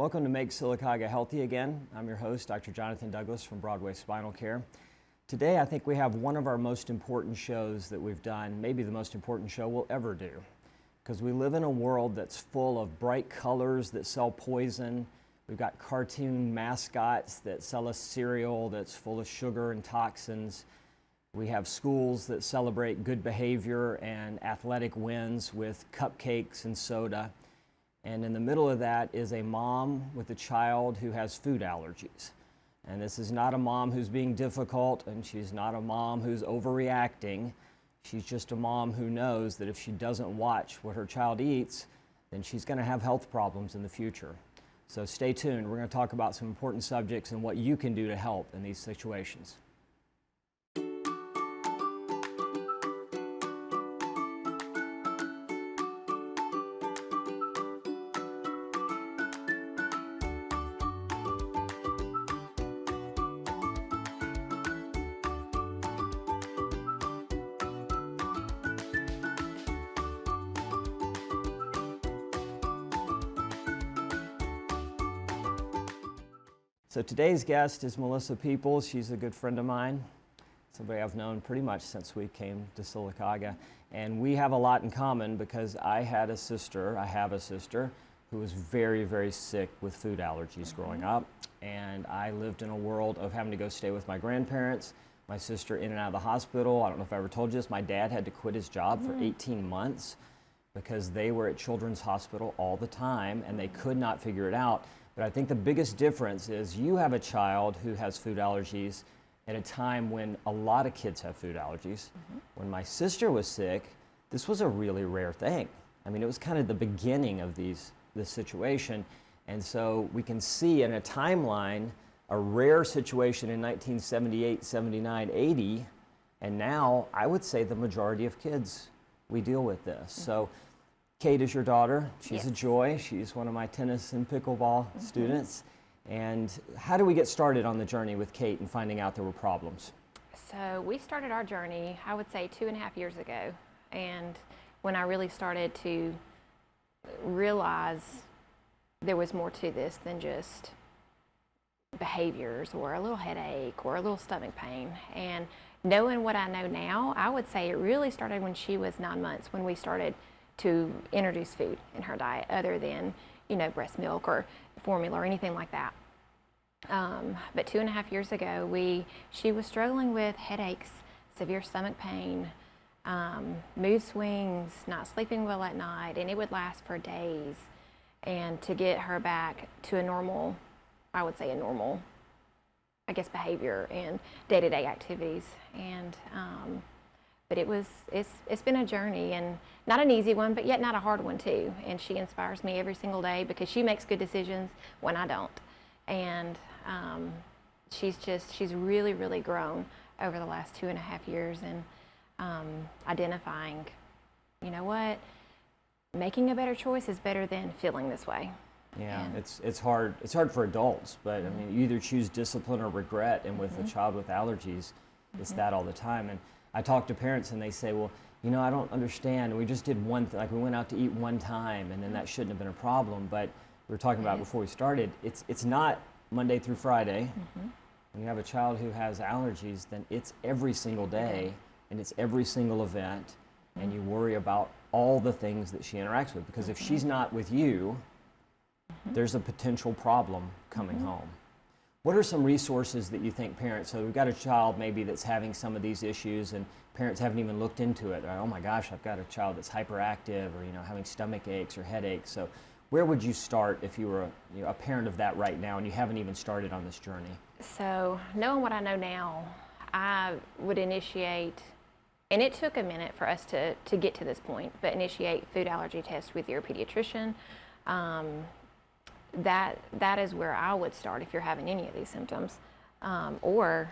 Welcome to Make Sylacauga Healthy Again. I'm your host, Dr. Jonathon Douglas from Broadway Spinal Care. Today, I think we have one of our most important shows that we've done, maybe the most important show we'll ever do, because we live in a world that's full of bright colors that sell poison. We've got cartoon mascots that sell us cereal that's full of sugar and toxins. We have schools that celebrate good behavior and athletic wins with cupcakes and soda. And in the middle of that is a mom with a child who has food allergies. And this is not a mom who's being difficult, and she's not a mom who's overreacting. She's just a mom who knows that if she doesn't watch what her child eats, then she's going to have health problems in the future. So stay tuned. We're going to talk about some important subjects and what you can do to help in these situations. So today's guest is Melissa Peoples. She's a good friend of mine, somebody I've known pretty much since we came to Sylacauga. And we have a lot in common because I have a sister who was very, very sick with food allergies growing up. And I lived in a world of having to go stay with my grandparents, my sister in and out of the hospital. I don't know if I ever told you this, my dad had to quit his job for 18 months because they were at Children's Hospital all the time and they could not figure it out. But I think the biggest difference is you have a child who has food allergies at a time when a lot of kids have food allergies. When my sister was sick, this was a really rare thing. I mean, it was kind of the beginning of this situation. And so we can see in a timeline a rare situation in 1978, 79, 80, and now I would say the majority of kids, we deal with this. So Kate is your daughter. She's a joy. She's one of my tennis and pickleball students. And how do we get started on the journey with Kate and finding out there were problems? So we started our journey, I would say 2.5 years ago. And when I really started to realize there was more to this than just behaviors or a little headache or a little stomach pain. And knowing what I know now, I would say it really started when she was 9 months, when we started to introduce food in her diet other than, breast milk or formula or anything like that. But 2.5 years ago, she was struggling with headaches, severe stomach pain, mood swings, not sleeping well at night, and it would last for days. And to get her back to a normal, behavior and day-to-day activities. And but it's been a journey, and not an easy one, but yet not a hard one too. And she inspires me every single day because she makes good decisions when I don't. And she's really, really grown over the last 2.5 years, and identifying, making a better choice is better than feeling this way. Yeah, it's hard. It's hard for adults, but I mean, you either choose discipline or regret. And with a child with allergies, it's that all the time. And I talk to parents and they say, well, I don't understand. We just did one thing, like we went out to eat one time, and then that shouldn't have been a problem. But we were talking about before we started, it's not Monday through Friday. When you have a child who has allergies, then it's every single day, and it's every single event, and you worry about all the things that she interacts with. Because if she's not with you, there's a potential problem coming home. What are some resources that you think parents, so we've got a child maybe that's having some of these issues and parents haven't even looked into it. Or, oh my gosh, I've got a child that's hyperactive or having stomach aches or headaches. So where would you start if you were a parent of that right now and you haven't even started on this journey? So knowing what I know now, I would initiate, and it took a minute for us to get to this point, but initiate food allergy tests with your pediatrician. That is where I would start if you're having any of these symptoms, or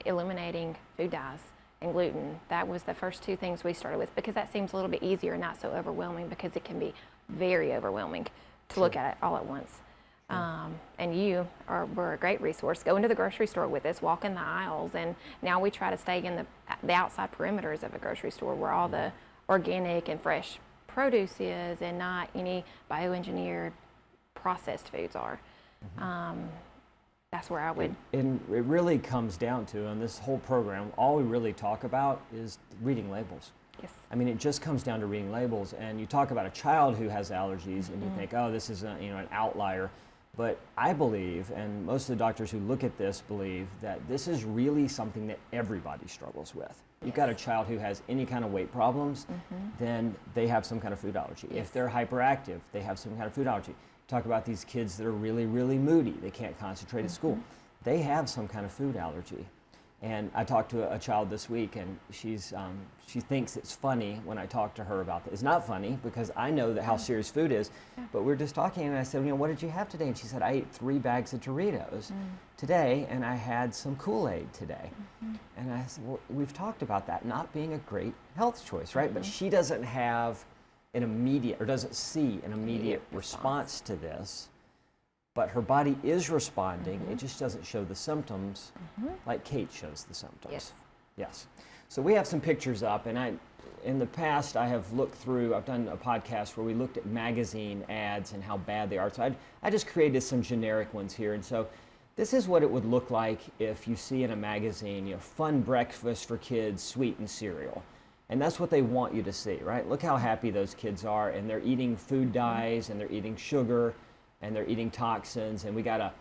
eliminating food dyes and gluten. That was the first two things we started with because that seems a little bit easier and not so overwhelming, because it can be very overwhelming to look at it all at once. And you were a great resource. Go into the grocery store with us, walk in the aisles, and now we try to stay in the outside perimeters of a grocery store where all the organic and fresh produce is, and not any bioengineered processed foods are. That's where I would. And it really comes down to, on this whole program, all we really talk about is reading labels. Yes. I mean, it just comes down to reading labels. And you talk about a child who has allergies, and you think, oh, this is an outlier. But I believe, and most of the doctors who look at this believe, that this is really something that everybody struggles with. You've got a child who has any kind of weight problems, then they have some kind of food allergy. Yes. If they're hyperactive, they have some kind of food allergy. Talk about these kids that are really, really moody. They can't concentrate at school. They have some kind of food allergy. And I talked to a child this week, and she thinks it's funny when I talk to her about that. It's not funny because I know that how serious food is, but we're just talking, and I said, what did you have today? And she said, I ate 3 bags of Doritos today, and I had some Kool-Aid today. And I said, well, we've talked about that not being a great health choice, right? But she doesn't have an immediate, or doesn't see an immediate response to this. But her body is responding. It just doesn't show the symptoms like Kate shows the symptoms. Yes. Yes. So we have some pictures up, and in the past I have looked through, I've done a podcast where we looked at magazine ads and how bad they are. So I just created some generic ones here. And so this is what it would look like if you see in a magazine, fun breakfast for kids, sweet and cereal. And that's what they want you to see, right? Look how happy those kids are, and they're eating food dyes, and they're eating sugar, and they're eating toxins, and we got a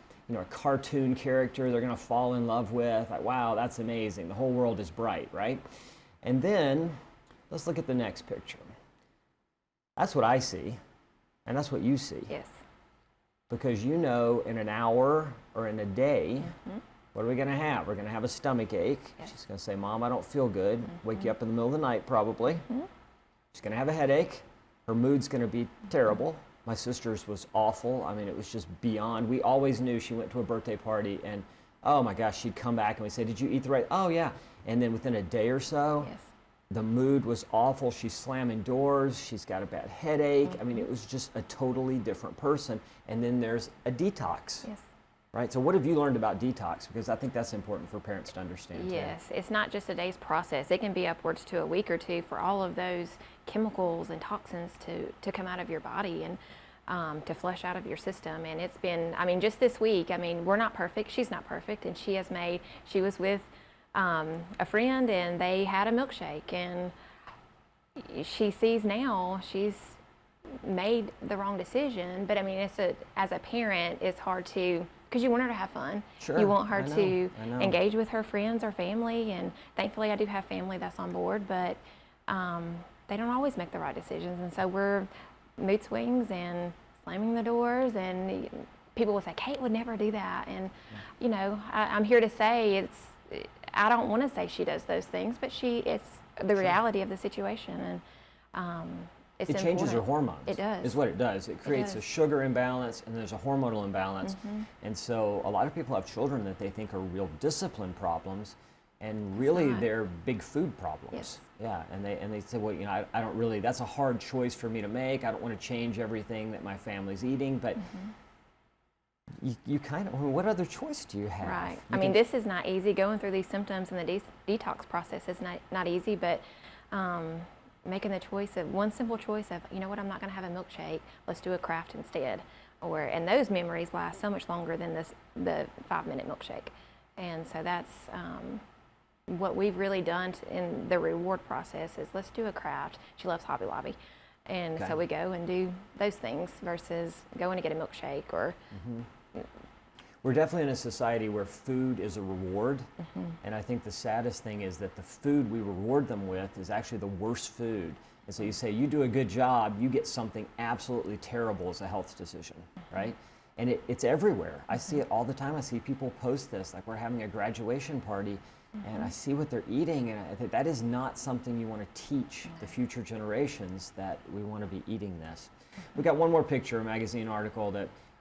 cartoon character they're gonna fall in love with. Like, wow, that's amazing. The whole world is bright, right? And then let's look at the next picture. That's what I see, and that's what you see. Yes. Because in an hour or in a day, what are we gonna have? We're gonna have a stomach ache. Yes. She's gonna say, Mom, I don't feel good. Wake you up in the middle of the night, probably. She's gonna have a headache. Her mood's gonna be terrible. My sister's was awful. I mean, it was just beyond. We always knew she went to a birthday party, and oh my gosh, she'd come back and we'd say, did you eat the right? Oh yeah. And then within a day or so, the mood was awful. She's slamming doors. She's got a bad headache. I mean, it was just a totally different person. And then there's a detox. Yes. Right? So what have you learned about detox? Because I think that's important for parents to understand. Yes, it's not just a day's process. It can be upwards to a week or two for all of those chemicals and toxins to come out of your body and to flush out of your system. And it's been, just this week, we're not perfect. She's not perfect. And she was with a friend, and they had a milkshake. And she sees now she's made the wrong decision. But as a parent, it's hard to, because you want her to have fun. Sure, you want her I to know. engage with her friends or family, and thankfully I do have family that's on board, but they don't always make the right decisions, and so we're mood swings and slamming the doors, and people will say, Kate would never do that, and I'm here to say I don't want to say she does those things, but it's the reality of the situation, and it changes your hormones. It does. Is what it does. It creates a sugar imbalance, and there's a hormonal imbalance. And so a lot of people have children that they think are real discipline problems, and really they're big food problems. Yes. Yeah, and they say, well, I don't really, that's a hard choice for me to make. I don't want to change everything that my family's eating, but you kind of, what other choice do you have? Right. This is not easy. Going through these symptoms and the detox process is not easy, but making the choice of one simple choice of, I'm not going to have a milkshake. Let's do a craft instead. And those memories last so much longer than the 5-minute milkshake. And so that's what we've really done in the reward process is let's do a craft. She loves Hobby Lobby. And so we go and do those things versus going to get a milkshake or. We're definitely in a society where food is a reward, and I think the saddest thing is that the food we reward them with is actually the worst food. And so you say, you do a good job, you get something absolutely terrible as a health decision, right? And it's everywhere. I see it all the time. I see people post this, like we're having a graduation party, and I see what they're eating, and I think that is not something you want to teach the future generations, that we want to be eating this. We got one more picture, a magazine article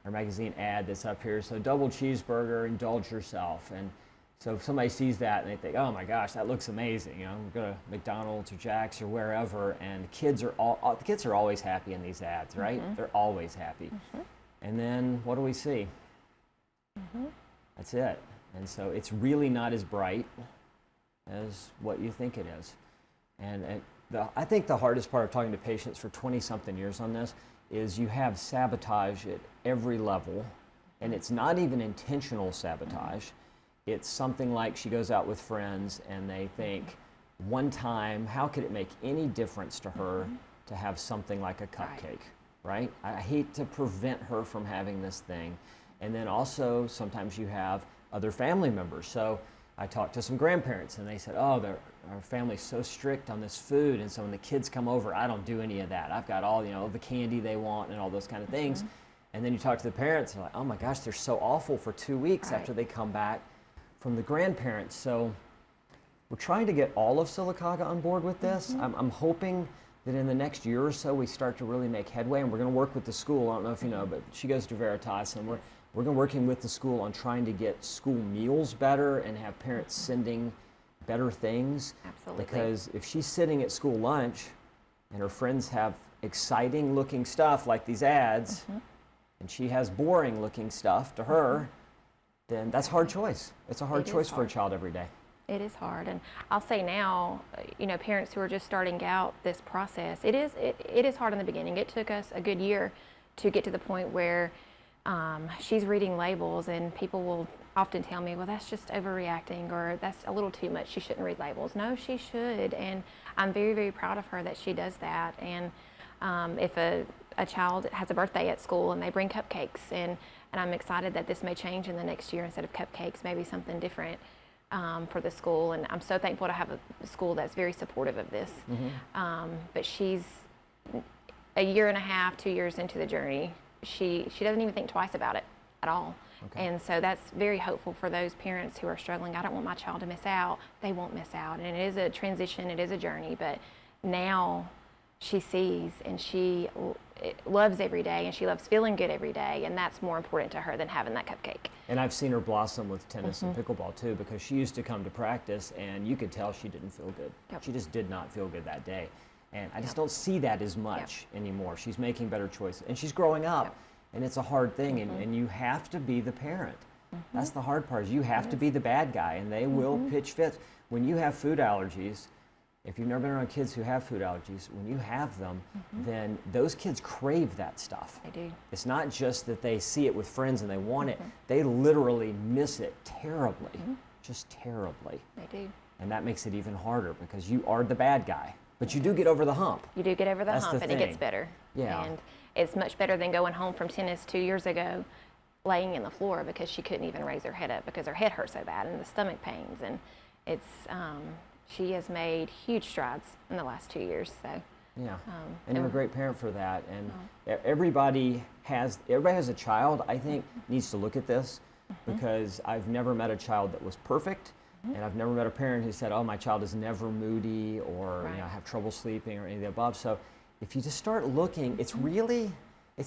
or magazine ad that's up here. So double cheeseburger, indulge yourself. And so if somebody sees that and they think, oh my gosh, that looks amazing. We go to McDonald's or Jack's or wherever, and the kids are always happy in these ads, right? They're always happy. And then what do we see? That's it. And so it's really not as bright as what you think it is. And I think the hardest part of talking to patients for 20-something years on this is you have sabotage at every level, and it's not even intentional sabotage. It's something like she goes out with friends and they think, one time, how could it make any difference to her to have something like a cupcake, right? I hate to prevent her from having this thing. And then also, sometimes you have other family members. So I talked to some grandparents and they said, oh, our family's so strict on this food, and so when the kids come over, I don't do any of that. I've got all, the candy they want and all those kind of things. And then you talk to the parents and they're like, oh my gosh, they're so awful for 2 weeks after they come back from the grandparents. So we're trying to get all of Sylacauga on board with this. I'm hoping that in the next year or so we start to really make headway, and we're going to work with the school. I don't know if you know, but she goes to Veritas, and we're going to working with the school on trying to get school meals better and have parents sending better things. Absolutely. Because if she's sitting at school lunch and her friends have exciting looking stuff like these ads, and she has boring looking stuff to her, then that's a hard choice. It's a hard choice for a child every day. It is hard, and I'll say now, parents who are just starting out this process, it is hard in the beginning. It took us a good year to get to the point where she's reading labels, and people will often tell me, well, that's just overreacting, or that's a little too much, she shouldn't read labels. No, she should, and I'm very, very proud of her that she does that. And if a child has a birthday at school and they bring cupcakes, and I'm excited that this may change in the next year. Instead of cupcakes, maybe something different for the school, and I'm so thankful to have a school that's very supportive of this. But she's a year and a half, 2 years into the journey. She doesn't even think twice about it at all. And so that's very hopeful for those parents who are struggling. I don't want my child to miss out. They won't miss out. And it is a transition, it is a journey, but now she sees, and she loves every day, and she loves feeling good every day, and that's more important to her than having that cupcake. And I've seen her blossom with tennis and pickleball too, because she used to come to practice and you could tell she didn't feel good. She just did not feel good that day. And I just don't see that as much anymore. She's making better choices, and she's growing up, and it's a hard thing, and you have to be the parent. That's the hard part, is you have to be the bad guy, and they will pitch fits. When you have food allergies, if you've never been around kids who have food allergies, when you have them, then those kids crave that stuff. They do. It's not just that they see it with friends and they want it, they literally miss it terribly, just terribly. They do. And that makes it even harder, because you are the bad guy. But you do get over the hump. You do get over the That's hump, the and it thing. gets better. Yeah. And it's much better than going home from tennis 2 years ago, laying in the floor because she couldn't even raise her head up because her head hurt so bad, and the stomach pains. And it's she has made huge strides in the last 2 years. So yeah, and you're a great parent for that. And everybody has a child, I think, needs to look at this, because I've never met a child that was perfect. And I've never met a parent who said, oh, my child is never moody, or have trouble sleeping, or any of the above. So if you just start looking, it's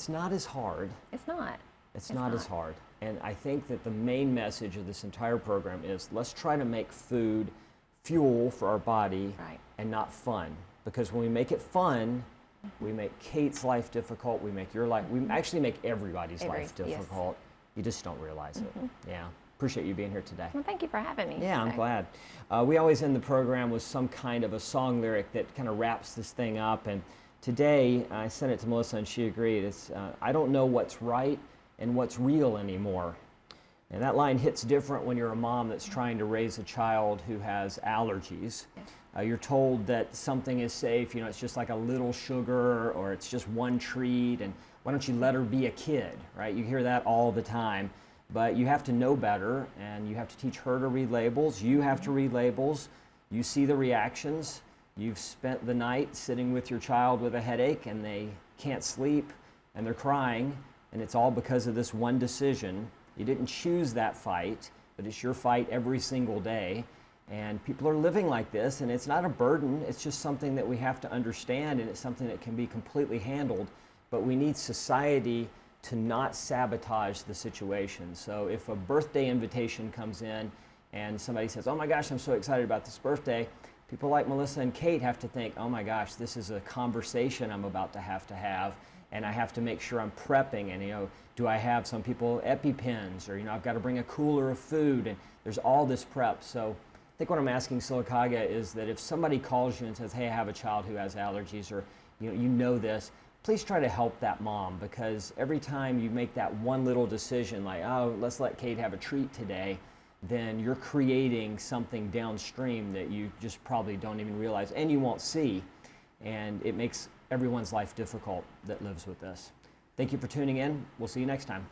not as hard. It's not. It's not as hard. And I think that the main message of this entire program is, let's try to make food fuel for our body and not fun. Because when we make it fun, we make Kate's life difficult, we make your life, we actually make everybody's life difficult. You just don't realize it. Yeah. Appreciate you being here today. Well, thank you for having me. Yeah, I'm glad. We always end the program with some kind of a song lyric that kind of wraps this thing up. And today, I sent it to Melissa and she agreed. It's, I don't know what's right and what's real anymore. And that line hits different when you're a mom that's trying to raise a child who has allergies. You're told that something is safe, it's just like a little sugar, or it's just one treat, and why don't you let her be a kid, right? You hear that all the time. But you have to know better, and you have to teach her to read labels. You have to read labels. You see the reactions. You've spent the night sitting with your child with a headache, and they can't sleep, and they're crying, and it's all because of this one decision. You didn't choose that fight, but it's your fight every single day. And people are living like this, and it's not a burden. It's just something that we have to understand, and it's something that can be completely handled. But we need society to not sabotage the situation. So if a birthday invitation comes in and somebody says, oh my gosh, I'm so excited about this birthday, people like Melissa and Kate have to think, oh my gosh, this is a conversation I'm about to have, and I have to make sure I'm prepping, and do I have some people EpiPens, or I've got to bring a cooler of food, and there's all this prep. So I think what I'm asking Sylacauga is that if somebody calls you and says, hey, I have a child who has allergies, or you know this, please try to help that mom, because every time you make that one little decision like, oh, let's let Kate have a treat today, then you're creating something downstream that you just probably don't even realize and you won't see. And it makes everyone's life difficult that lives with this. Thank you for tuning in. We'll see you next time.